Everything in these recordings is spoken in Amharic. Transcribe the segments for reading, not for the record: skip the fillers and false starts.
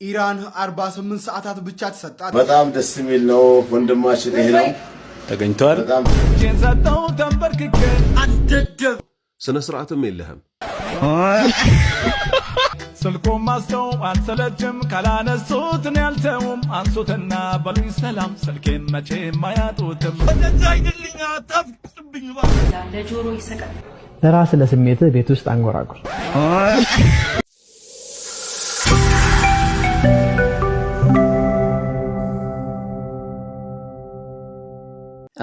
ኢራን 48 ሰዓታት ብቻ ተሰጣት። በጣም ደስ የሚል ነው። ወንድማችን ይሄ ነው ተገኝቷል። በጣም ጀንሳታው ተንበርክከ አደደብ ስነ ስርዓትም የለህም። ስልኩም ማስተው አንሰለችም ካላነሱትን ያልተውም አንሱትና በሉኝ ሰላም ስልኬን መቼም አያጡትም። ወደዛ አይደልኛ ታፍጥብኝ ለጆሮ ይሰቀል ለራስ ለስሜት ቤት ውስጥ አንጎራጉር።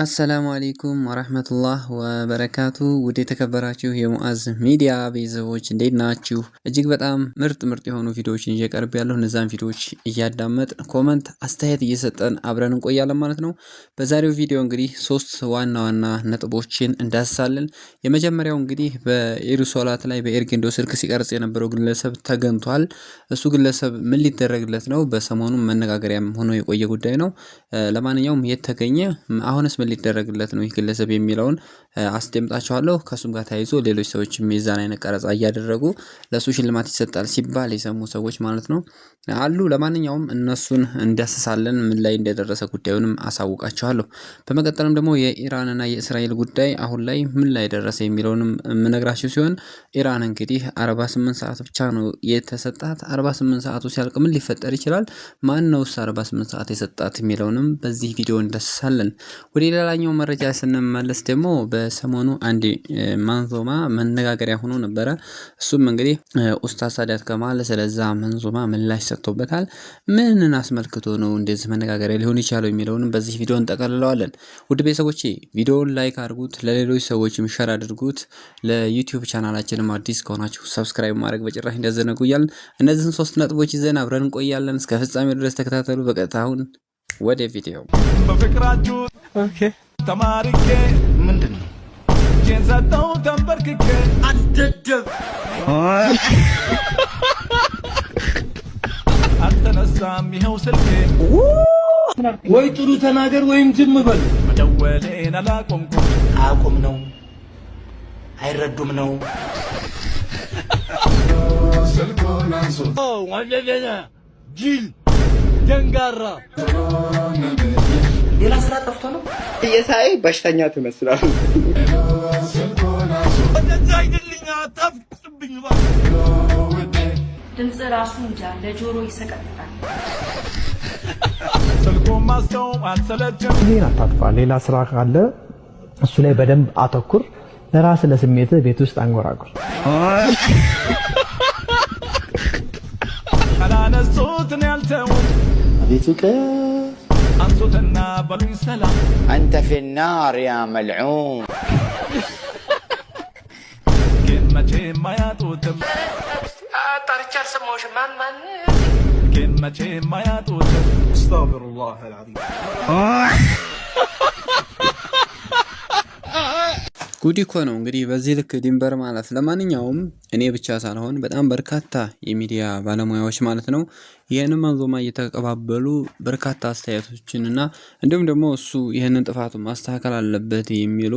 አሰላሙ አለይኩም ወራህመቱላህ ወበረካቱ። ውድ የተከበራችሁ የሙአዝ ሚዲያ ቤተሰቦች እንዴት ናችሁ? እጅግ በጣም ምርጥ የሆኑ ቪዲዮዎችን እየቀርብ ያለሁ እነዛን ቪዲዮዎች እያዳመጥ ኮመንት አስተያየት እየሰጠን አብረን እንቆያለን ማለት ነው። በዛሬው ቪዲዮ እንግዲህ ሶስት ዋና ነጥቦችን እንዳስሳለን። የመጀመሪያው እንግዲህ በኢድ ሶላት ላይ በኤርጌንዶ ስልክ ሲቀርጽ የነበረው ግለሰብ ተገኝቷል። እሱ ግለሰብ ምን ሊደረግለት ነው? በሰሞኑ መነጋገሪያም ሆኖ የቆየ ጉዳይ ነው። ለማንኛውም የተገኘ አሁንስ ሊደረግለት ነው ይህ ግለሰብ የሚለውን አስደምጣችኋለሁ። ከሱም ጋር ተያይዞ ሌሎች ሰዎችም የዛን አይነት ቀረጻ እያደረጉ ለሱ ሽልማት ይሰጣል ሲባል የሰሙ ሰዎች ማለት ነው አሉ። ለማንኛውም እነሱን እንዳስሳለን፣ ምን ላይ እንደደረሰ ጉዳዩንም አሳውቃችኋለሁ። በመቀጠልም ደግሞ የኢራንና የእስራኤል ጉዳይ አሁን ላይ ምን ላይ ደረሰ የሚለውንም የምነግራችሁ ሲሆን ኢራን እንግዲህ 48 ሰዓት ብቻ ነው የተሰጣት። 48 ሰዓቱ ሲያልቅ ምን ሊፈጠር ይችላል? ማን ነውስ 48 ሰዓት የሰጣት የሚለውንም በዚህ ቪዲዮ እንዳስሳለን። ወደ ሌላኛው መረጃ ስንመለስ ደግሞ በሰሞኑ አንድ መንዞማ መነጋገሪያ ሆኖ ነበረ። እሱም እንግዲህ ኡስታዝ ሳዳት ከማል ስለዛ መንዞማ ምላሽ ሰጥቶበታል። ምንን አስመልክቶ ነው እንደዚህ መነጋገሪያ ሊሆን ይችላል የሚለውንም በዚህ ቪዲዮ እንጠቀልለዋለን። ውድ ቤተሰቦቼ ቪዲዮውን ላይክ አድርጉት፣ ለሌሎች ሰዎችም ሼር አድርጉት። ለዩቲዩብ ቻናላችንም አዲስ ከሆናችሁ ሰብስክራይብ ማድረግ በጭራሽ እንዳዘነጉ እያልን እነዚህን ሶስት ነጥቦች ይዘን አብረን እንቆያለን። እስከ ፍጻሜው ድረስ ተከታተሉ። በቀጥታ አሁን ወደ ቪዲዮ በፍቅራችሁ ተማርኬ ምንድነው ጀንሳታው ተንበርክከ አደደብ አልተነሳም ይኸው ስልኬ ወይ ጥሩ ተናገር ወይም ዝም በል። መደወሌን አላቆምኩም። አቁም ነው አይረዱም ነው ስልኩን አንሱት ወደደና ጅል ደንጋራ ሌላ ስራ ጠፍቶ ነው የሳይ በሽተኛ ትመስላለህ። ወደዛ አይደልኛ ታፍጥብኝ ድምጽ ራሱ እንጃ ለጆሮ ይሰቀጥጣል። ስልኩም ማስተው አንሰለችም። ይሄን አታጥፋ። ሌላ ስራ ካለ እሱ ላይ በደንብ አተኩር። ለራስ ለስሜት ቤት ውስጥ አንጎራጉር። ካላነሱትን ያልተውም አቤቱ አንሱትና በሉኝ ሰላም አንተ في النار يا ملعون ግን መቼም አያጡትም። ጠርቼ አልሰማሁሽም። ማን ግን መቼም አያጡትም። አስተግፊሩላህ አልዓዚም። ጉድ እኮ ነው እንግዲህ በዚህ ልክ ድንበር ማለፍ። ለማንኛውም እኔ ብቻ ሳልሆን በጣም በርካታ የሚዲያ ባለሙያዎች ማለት ነው ይህንን መንዞማ እየተቀባበሉ በርካታ አስተያየቶችንና እንዲሁም ደግሞ እሱ ይህንን ጥፋቱ ማስተካከል አለበት የሚሉ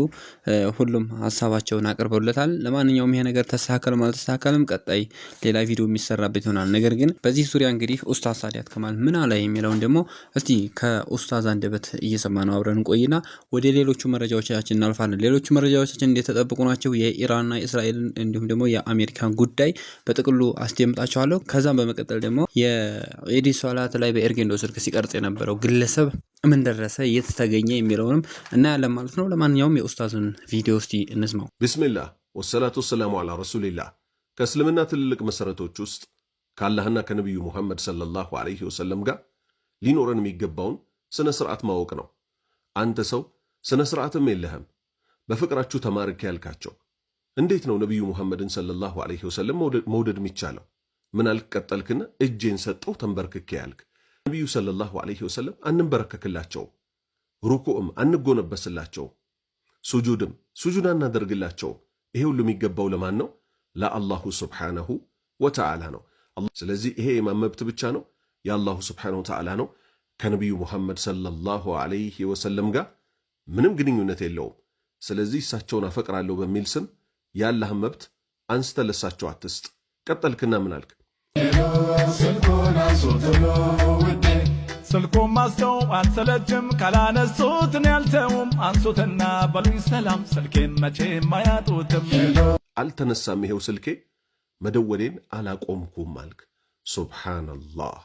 ሁሉም ሀሳባቸውን አቅርበውለታል። ለማንኛውም ይሄ ነገር ተስተካከለም አልተስተካከለም ቀጣይ ሌላ ቪዲዮ የሚሰራበት ይሆናል። ነገር ግን በዚህ ዙሪያ እንግዲህ ኡስታዝ ሳዳት ከማል ምን አለ የሚለውን ደግሞ እስቲ ከኡስታዝ አንደበት እየሰማነው አብረን ቆይና ወደ ሌሎቹ መረጃዎቻችን እናልፋለን። ሌሎቹ መረጃዎቻችን እንደተጠበቁ ናቸው። የኢራንና እስራኤል እንዲሁም ደግሞ የአሜሪካን ጉዳይ በጥቅሉ አስደምጣቸዋለሁ። ከዛም በመቀጠል ደግሞ የኢድ ሶላት ላይ በኤርጌንዶ ስልክ ሲቀርጽ የነበረው ግለሰብ ምን ደረሰ፣ የት ተገኘ የሚለውንም እናያለን ማለት ነው። ለማንኛውም የኡስታዝን ቪዲዮ እስቲ እንስማው። ቢስሚላህ ወሰላቱ ወሰላሙ ዐላ ረሱሊላህ። ከእስልምና ትልልቅ መሰረቶች ውስጥ ከአላህና ከነቢዩ ሙሐመድ ሰለላሁ ዐለይሂ ወሰለም ጋር ሊኖረን የሚገባውን ስነ ስርዓት ማወቅ ነው። አንተ ሰው ስነ ስርዓትም የለህም። በፍቅራችሁ ተማርክ ያልካቸው እንዴት ነው ነቢዩ ሙሐመድን ሰለላሁ ዐለይሂ ወሰለም መውደድ የሚቻለው? ምን አልክ? ቀጠልክና እጄን ሰጠው ተንበርክኬ ያልክ። ነቢዩ ሰለላሁ ዐለይሂ ወሰለም አንንበረከክላቸው፣ ሩኩዕም አንጎነበስላቸው፣ ሱጁድ አናደርግላቸው። ይሄ ሁሉ የሚገባው ለማን ነው? ለአላሁ ስብሓነሁ ወተዓላ ነው። ስለዚህ ይሄ የማን መብት ብቻ ነው? የአላሁ ስብሓነሁ ወተዓላ ነው። ከነቢዩ ሙሐመድ ሰለላሁ ዐለይሂ ወሰለም ጋር ምንም ግንኙነት የለውም። ስለዚህ እሳቸውን አፈቅራለሁ በሚል ስም የአላህን መብት አንስተ ለሳቸው አትስጥ። ቀጠልክና ምን አልክ? ስልኩን አንሱት ስልኩም ማስደው አልሰለችም ካላነሱትን ያልተውም አንሱትና በሉኝ ሰላም ስልኬን መቼም አያጡትም። አልተነሳም ይሄው ስልኬ መደወሌን አላቆምኩም አልክ። ሱብሃንአላህ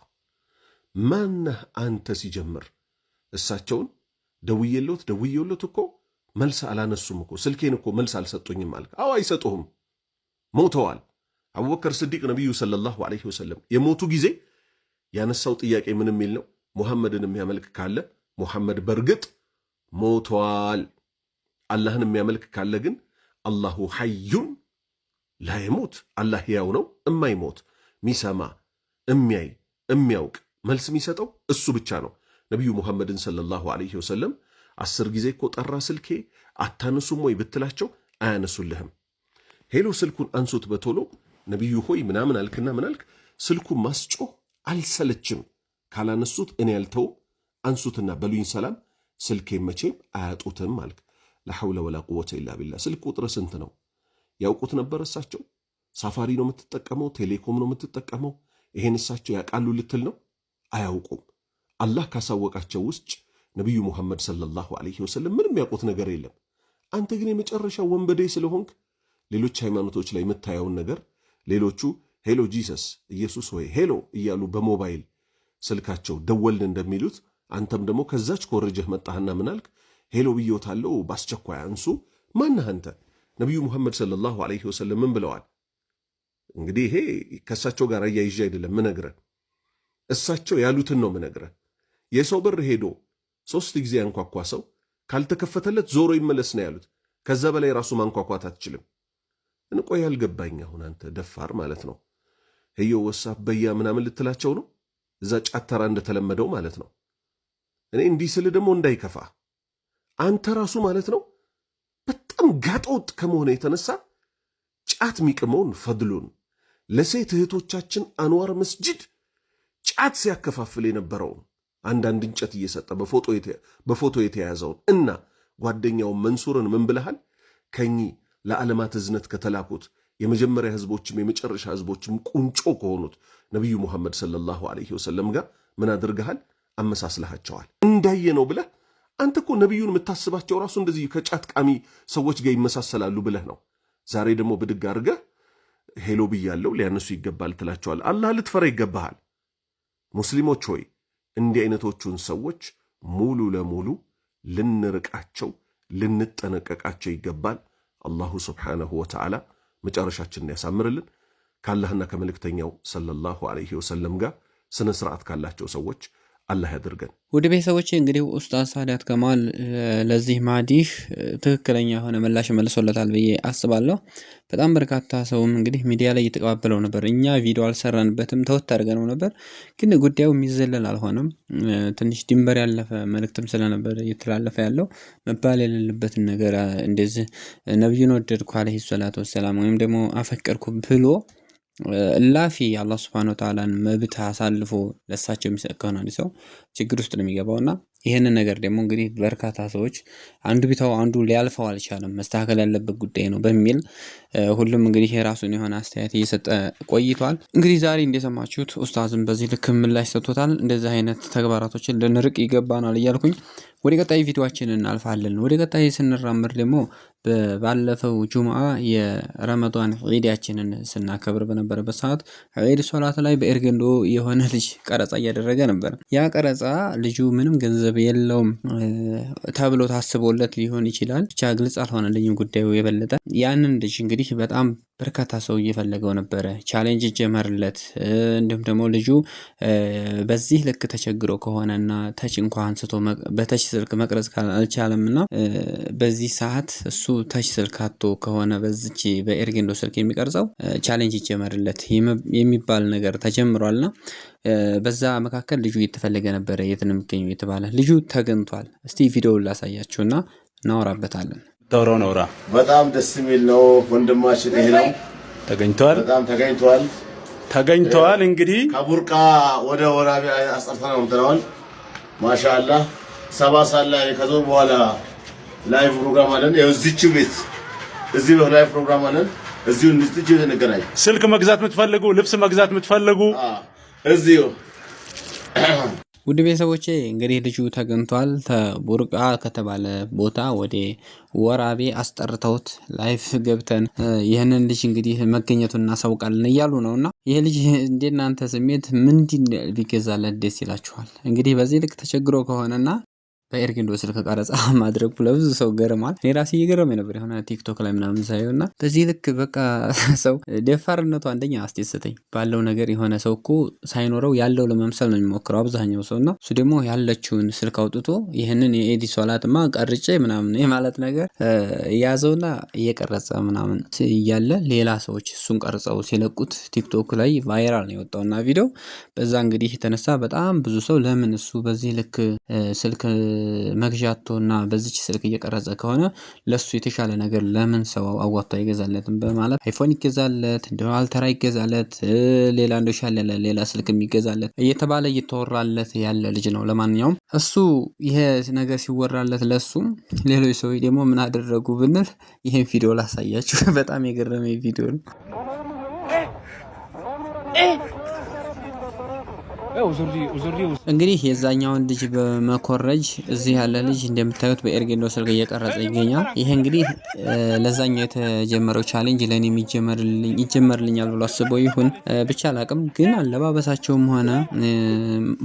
ማነህ አንተ ሲጀምር? እሳቸውን ደውዬሎት እኮ መልስ አላነሱም እኮ ስልኬን እኮ መልስ አልሰጡኝም አልክ። አዎ አይሰጡህም፣ ሞተዋል። አቡበከር ስዲቅ ነቢዩ ሰለላሁ ዐለይሂ ወሰለም የሞቱ ጊዜ ያነሳው ጥያቄ ምን የሚል ነው? ሙሐመድን የሚያመልክ ካለ ሙሐመድ በርግጥ ሞተዋል። አላህን የሚያመልክ ካለ ግን አላሁ ሐዩን ላይሞት፣ አላህ ሕያው ነው እማይሞት፣ ሚሰማ እሚያይ እሚያውቅ መልስ የሚሰጠው እሱ ብቻ ነው። ነቢዩ ሙሐመድን ሰለላሁ ዐለይሂ ወሰለም 10 ጊዜ እኮ ጠራ ስልኬ አታነሱም ወይ ብትላቸው አያነሱልህም። ሄሎ ስልኩን አንሱት በቶሎ ነቢዩ ሆይ ምናምን አልክና ምን አልክ? ስልኩን ማስጮህ አልሰለችም፣ ካላነሱት እኔ ያልተው አንሱትና በሉኝ ሰላም ስልኬ መቼም አያጡትም አልክ። ላሐውለ ወላ ቁወተ ኢላ ቢላህ። ስልክ ቁጥር ስንት ነው ያውቁት ነበር እሳቸው? ሳፋሪ ነው የምትጠቀመው? ቴሌኮም ነው የምትጠቀመው? ይሄን እሳቸው ያውቃሉ ልትል ነው? አያውቁም። አላህ ካሳወቃቸው ውስጥ ነቢዩ ሙሐመድ ሰለላሁ ዐለይሂ ወሰለም ምንም ያውቁት ነገር የለም። አንተ ግን የመጨረሻ ወንበዴ ስለሆንክ ሌሎች ሃይማኖቶች ላይ የምታየውን ነገር ሌሎቹ ሄሎ ጂሰስ ኢየሱስ ወይ ሄሎ እያሉ በሞባይል ስልካቸው ደወልን እንደሚሉት አንተም ደግሞ ከዛች ኮርጀህ መጣህና ምናልክ? ሄሎ ብዮታለው በአስቸኳይ አንሱ። ማነህ አንተ? ነቢዩ ሙሐመድ ሰለላሁ ዐለይሂ ወሰለም ምን ብለዋል? እንግዲህ ይሄ ከእሳቸው ጋር አያይዤ አይደለም ምነግረህ፣ እሳቸው ያሉትን ነው ምነግረህ። የሰው በር ሄዶ 3 ጊዜ ያንኳኳ ሰው ካልተከፈተለት ዞሮ ይመለስ ነው ያሉት። ከዛ በላይ ራሱ ማንኳኳት አትችልም። እንቆይ ያልገባኝ አሁን አንተ ደፋር ማለት ነው ህዮ ወሳፍ በያ ምናምን ልትላቸው ነው? እዛ ጫተራ እንደተለመደው ማለት ነው። እኔ እንዲህ ስል ደግሞ እንዳይከፋ አንተ ራሱ ማለት ነው በጣም ጋጦጥ ከመሆነ የተነሳ ጫት ሚቅመውን ፈድሉን ለሴት እህቶቻችን አንዋር መስጂድ ጫት ሲያከፋፍል የነበረውን አንዳንድ እንጨት እየሰጠ በፎቶ የተያዘውን እና ጓደኛውን መንሱርን ምን ብለሃል? ከኚህ ለዓለማት እዝነት ከተላኩት የመጀመሪያ ህዝቦችም የመጨረሻ ህዝቦችም ቁንጮ ከሆኑት ነቢዩ ሙሐመድ ሰለላሁ ዐለይሂ ወሰለም ጋር ምን አድርገሃል? አመሳስለሃቸዋል። እንዳየ ነው ብለህ አንተ እኮ ነቢዩን የምታስባቸው ራሱ እንደዚህ ከጫት ቃሚ ሰዎች ጋር ይመሳሰላሉ ብለህ ነው። ዛሬ ደግሞ ብድግ አድርገህ ሄሎ ብያለው ሊያነሱ ይገባል ትላቸዋል። አላህ ልትፈራ ይገባሃል። ሙስሊሞች ሆይ እንዲህ አይነቶቹን ሰዎች ሙሉ ለሙሉ ልንርቃቸው ልንጠነቀቃቸው ይገባል። አላሁ ስብሓነሁ ወተዓላ መጨረሻችንን ያሳምርልን። ካላህና ከመልእክተኛው ሰለላሁ ዐለይሂ ወሰለም ጋር ስነ ስርዓት ካላቸው ሰዎች አላህ ያድርገን። ውድ ቤተሰቦቼ እንግዲህ ኡስታዝ ሳዳት ከማል ለዚህ ማዲህ ትክክለኛ የሆነ ምላሽ መልሶለታል ብዬ አስባለሁ። በጣም በርካታ ሰውም እንግዲህ ሚዲያ ላይ እየተቀባበለው ነበር። እኛ ቪዲዮ አልሰራንበትም ተወት አድርገነው ነበር፣ ግን ጉዳዩ የሚዘለል አልሆነም። ትንሽ ድንበር ያለፈ መልእክትም ስለነበር እየተላለፈ ያለው መባል የሌለበትን ነገር እንደዚህ ነብዩን ወደድኩ አለይሂ ሰላቱ ወሰላም ወይም ደግሞ አፈቀርኩ ብሎ ላፊ አላህ Subhanahu Wa Ta'ala መብት አሳልፎ ለሳቸው የሚሰጥ ከሆነ አንድ ሰው ችግር ውስጥ ነው የሚገባውና ይሄንን ነገር ደግሞ እንግዲህ በርካታ ሰዎች አንዱ ቢታው አንዱ ሊያልፈው አልቻለም፣ መስተካከል ያለበት ጉዳይ ነው በሚል ሁሉም እንግዲህ የራሱን የሆነ አስተያየት እየሰጠ ቆይቷል። እንግዲህ ዛሬ እንደሰማችሁት ኡስታዝም በዚህ ልክ ምላሽ ሰጥቶታል። እንደዚህ አይነት ተግባራቶችን ልንርቅ ይገባናል እያልኩኝ ወደ ቀጣይ ቪዲዮአችንን እናልፋለን። ወደ ቀጣይ ስንራመድ ደግሞ ባለፈው ጁምዓ የረመዳን ዒዳችንን ስናከብር በነበረበት ሰዓት ዒድ ሶላት ላይ በኤርገንዶ የሆነ ልጅ ቀረጻ እያደረገ ነበር። ያ ቀረጻ ልጁ ምንም ገንዘብ የለውም ተብሎ ታስቦለት ሊሆን ይችላል፣ ብቻ ግልጽ አልሆነልኝም ጉዳዩ የበለጠ። ያንን ልጅ እንግዲህ በጣም በርካታ ሰው እየፈለገው ነበረ፣ ቻሌንጅ ጀመርለት። እንዲሁም ደግሞ ልጁ በዚህ ልክ ተቸግሮ ከሆነና ተች እንኳን አንስቶ በተች ስልክ መቅረጽ አልቻለምና በዚህ ሰዓት እሱ ተች ስልክ አጥቶ ከሆነ በዚች በኤርጌንዶ ስልክ የሚቀርጸው ቻሌንጅ ጀመርለት የሚባል ነገር ተጀምሯልና በዛ መካከል ልጁ እየተፈለገ ነበረ። የት ነው የሚገኘው የተባለ ልጁ ተገኝቷል። እስቲ ቪዲዮውን ላሳያችሁና እናወራበታለን። ነውራ በጣም ደስ የሚል ነው። ወንድማችን ይሄ ነው ተገኝቷል። በጣም ተገኝቷል። እንግዲህ ከቡርቃ ወደ ወራቢ አስጠርተነው እንተናል። ማሻአላህ 7 ሰዓት ላይ ከዞር በኋላ ላይቭ ፕሮግራም አለን። እዚህች ቤት እዚህ ነው ላይቭ ፕሮግራም አለን። እዚሁ እንድትጅ እንገናኝ። ስልክ መግዛት የምትፈልጉ ልብስ መግዛት የምትፈልጉ እዚሁ ውድ ቤተሰቦቼ እንግዲህ ልጁ ተገኝቷል። ቡርቃ ከተባለ ቦታ ወደ ወራቤ አስጠርተውት ላይፍ ገብተን ይህንን ልጅ እንግዲህ መገኘቱን እናሳውቃለን እያሉ ነውና ይሄ ልጅ እንደናንተ ስሜት ምንድን ቢገዛለት ደስ ይላችኋል? እንግዲህ በዚህ ልክ ተቸግሮ ከሆነና በኤርጌንዶ ስልክ ቀረጻ ማድረጉ ለብዙ ሰው ገርሟል። እኔ ራሴ እየገረመኝ ነበር የሆነ ቲክቶክ ላይ ምናምን ሳየውና በዚህ ልክ በቃ ሰው ደፋርነቱ አንደኛ አስደሰተኝ። ባለው ነገር የሆነ ሰው እኮ ሳይኖረው ያለው ለመምሰል ነው የሚሞክረው አብዛኛው ሰውና እሱ ደግሞ ያለችውን ስልክ አውጥቶ ይህንን የኤዲ ሶላትማ ቀርጬ ምናምን የማለት ነገር ያዘውና እየቀረጸ ምናምን እያለ ሌላ ሰዎች እሱን ቀርጸው ሲለቁት ቲክቶክ ላይ ቫይራል ነው የወጣውና ቪዲዮ በዛ እንግዲህ የተነሳ በጣም ብዙ ሰው ለምን እሱ በዚህ ልክ ስልክ መግዣቶና በዚች ስልክ እየቀረጸ ከሆነ ለሱ የተሻለ ነገር ለምን ሰው አዋጥቶ አይገዛለትም በማለት አይፎን ይገዛለት እንደው አልተራ ይገዛለት ሌላ እንደሻለ ሌላ ስልክ የሚገዛለት እየተባለ እየተወራለት ያለ ልጅ ነው። ለማንኛውም እሱ ይሄ ነገር ሲወራለት ለሱ ሌሎች ሰዎች ደግሞ ምን አደረጉ ብንል ይሄን ቪዲዮ ላሳያችሁ። በጣም የገረመኝ ቪዲዮ ነው። እንግዲህ የዛኛውን ልጅ በመኮረጅ እዚህ ያለ ልጅ እንደምታዩት በኤርጌንዶ ስልክ እየቀረጸ ይገኛል። ይሄ እንግዲህ ለዛኛው የተጀመረው ቻሌንጅ ለኔ ይጀመርልኛል ብሎ አስበው ይሁን ብቻ አላቅም፣ ግን አለባበሳቸውም ሆነ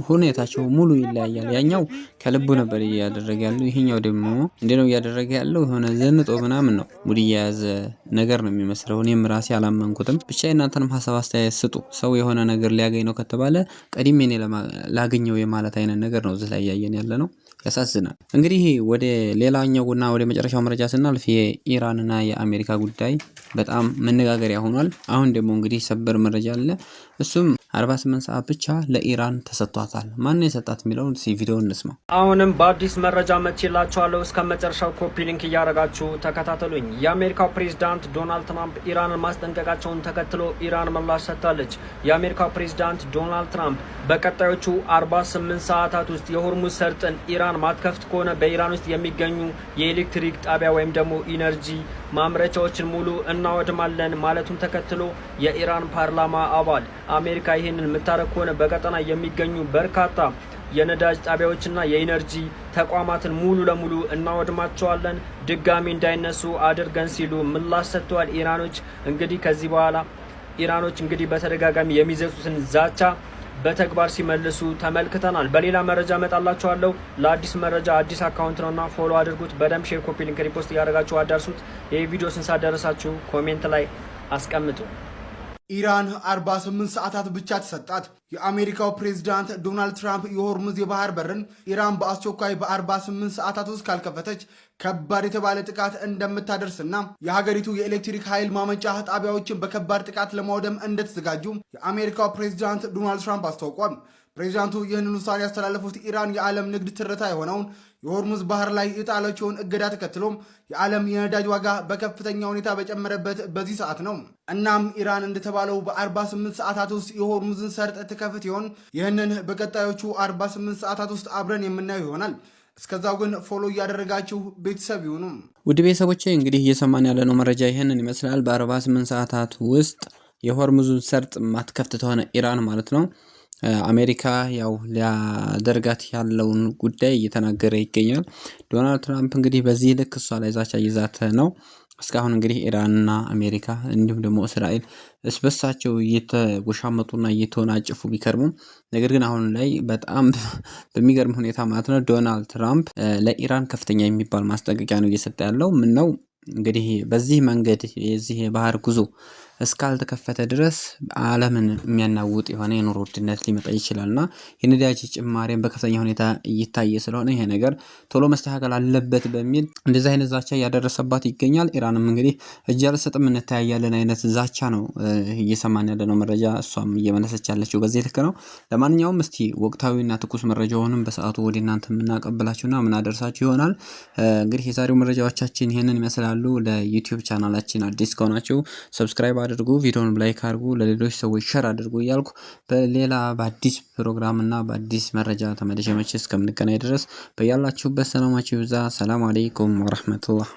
ሁኔታቸው ሙሉ ይለያያል። ያኛው ከልቡ ነበር እያደረገ ያለው፣ ይሄኛው ደግሞ እንደው እያደረገ ያለው የሆነ ዘንጦ ምናምን ነው። ሙድ የያዘ ነገር ነው የሚመስለው። እኔም ራሴ አላመንኩትም። ብቻ እናንተንም ሀሳብ አስተያየት ስጡ። ሰው የሆነ ነገር ሊያገኝ ነው ከተባለ ቀዲሜ እኔ ላገኘው የማለት አይነት ነገር ነው እዚህ ላይ ያየን ያለ ነው። ያሳዝናል። እንግዲህ ወደ ሌላኛውና ወደ መጨረሻው መረጃ ስናልፍ የኢራንና የአሜሪካ ጉዳይ በጣም መነጋገሪያ ሆኗል። አሁን ደግሞ እንግዲህ ሰበር መረጃ አለ። እሱም 48 ሰዓት ብቻ ለኢራን ተሰጥቷታል። ማን የሰጣት የሚለውን ቪዲዮ እንስማ። አሁንም በአዲስ መረጃ መጥቼላችኋለሁ። እስከ መጨረሻው ኮፒ ሊንክ እያደረጋችሁ ተከታተሉኝ። የአሜሪካው ፕሬዝዳንት ዶናልድ ትራምፕ ኢራንን ማስጠንቀቃቸውን ተከትሎ ኢራን ምላሽ ሰጥታለች። የአሜሪካው ፕሬዝዳንት ዶናልድ ትራምፕ በቀጣዮቹ 48 ሰዓታት ውስጥ የሆርሙዝ ሰርጥን ኢራን ማትከፍት ከሆነ በኢራን ውስጥ የሚገኙ የኤሌክትሪክ ጣቢያ ወይም ደግሞ ኢነርጂ ማምረቻዎችን ሙሉ እናወድማለን ማለቱን ተከትሎ የኢራን ፓርላማ አባል አሜሪካ ይህንን የምታረግ ከሆነ በቀጠና የሚገኙ በርካታ የነዳጅ ጣቢያዎችና የኢነርጂ ተቋማትን ሙሉ ለሙሉ እናወድማቸዋለን፣ ድጋሚ እንዳይነሱ አድርገን ሲሉ ምላሽ ሰጥተዋል። ኢራኖች እንግዲህ በተደጋጋሚ የሚዘጡትን ዛቻ በተግባር ሲመልሱ ተመልክተናል። በሌላ መረጃ መጣላችኋለሁ። ለአዲስ መረጃ አዲስ አካውንት ነውና ፎሎ አድርጉት። በደንብ ሼር፣ ኮፒ ሊንክ፣ ሪፖስት እያደረጋችሁ አዳርሱት። ይህ ቪዲዮ ስንት ደረሳችሁ ኮሜንት ላይ አስቀምጡ። ኢራን 48 ሰዓታት ብቻ ተሰጣት። የአሜሪካው ፕሬዝዳንት ዶናልድ ትራምፕ የሆርሙዝ የባህር በርን ኢራን በአስቸኳይ በ48 ሰዓታት ውስጥ ካልከፈተች ከባድ የተባለ ጥቃት እንደምታደርስና የሀገሪቱ የኤሌክትሪክ ኃይል ማመንጫ ጣቢያዎችን በከባድ ጥቃት ለማውደም እንደተዘጋጁ የአሜሪካው ፕሬዝዳንት ዶናልድ ትራምፕ አስታውቋል። ፕሬዚዳንቱ ይህንን ውሳኔ ያስተላለፉት ኢራን የዓለም ንግድ ትርታ የሆነውን የሆርሙዝ ባህር ላይ የጣለችውን እገዳ ተከትሎም የዓለም የነዳጅ ዋጋ በከፍተኛ ሁኔታ በጨመረበት በዚህ ሰዓት ነው። እናም ኢራን እንደተባለው በ48 ሰዓታት ውስጥ የሆርሙዝን ሰርጥ ትከፍት ይሆን? ይህንን በቀጣዮቹ 48 ሰዓታት ውስጥ አብረን የምናየው ይሆናል። እስከዛው ግን ፎሎ እያደረጋችሁ ቤተሰብ ይሁኑ። ውድ ቤተሰቦቼ እንግዲህ እየሰማን ያለነው መረጃ ይህንን ይመስላል። በ48 ሰዓታት ውስጥ የሆርሙዝን ሰርጥ ማትከፍት ተሆነ ኢራን ማለት ነው አሜሪካ ያው ሊያደርጋት ያለውን ጉዳይ እየተናገረ ይገኛል። ዶናልድ ትራምፕ እንግዲህ በዚህ ልክ እሷ ላይ ዛቻ ይዛተ ነው። እስካሁን እንግዲህ ኢራንና አሜሪካ እንዲሁም ደግሞ እስራኤል እስበሳቸው እየተጎሻመጡና እየተወናጨፉ ቢከርሙም ነገር ግን አሁን ላይ በጣም በሚገርም ሁኔታ ማለት ነው ዶናልድ ትራምፕ ለኢራን ከፍተኛ የሚባል ማስጠንቀቂያ ነው እየሰጠ ያለው። ምን ነው እንግዲህ በዚህ መንገድ የዚህ የባህር ጉዞ እስካልተከፈተ ድረስ ዓለምን የሚያናውጥ የሆነ የኑሮ ውድነት ሊመጣ ይችላልና የነዳጅ ጭማሪን በከፍተኛ ሁኔታ እየታየ ስለሆነ ይሄ ነገር ቶሎ መስተካከል አለበት በሚል እንደዚህ አይነት ዛቻ እያደረሰባት ይገኛል። ኢራንም እንግዲህ እጅ አልሰጥም እንተያያለን አይነት ዛቻ ነው እየሰማን ያለነው መረጃ። እሷም እየመለሰች ያለችው በዚህ ልክ ነው። ለማንኛውም እስቲ ወቅታዊና ትኩስ መረጃውንም በሰዓቱ ወደ እናንተ የምናቀብላችሁና ምናደርሳችሁ ይሆናል። እንግዲህ የዛሬው መረጃዎቻችን ይህንን ይመስላሉ። ለዩቲዩብ ቻናላችን አዲስ ከሆናችሁ ሰብስክራይብ አድርጉ፣ ቪዲዮውን ላይክ አድርጉ፣ ለሌሎች ሰዎች ሸር አድርጉ እያልኩ በሌላ በአዲስ ፕሮግራም እና በአዲስ መረጃ ተመልሼ እስከምንገናኝ ድረስ በያላችሁበት ሰላማችሁ ይብዛ። ሰላም አለይኩም ወራህመቱላህ።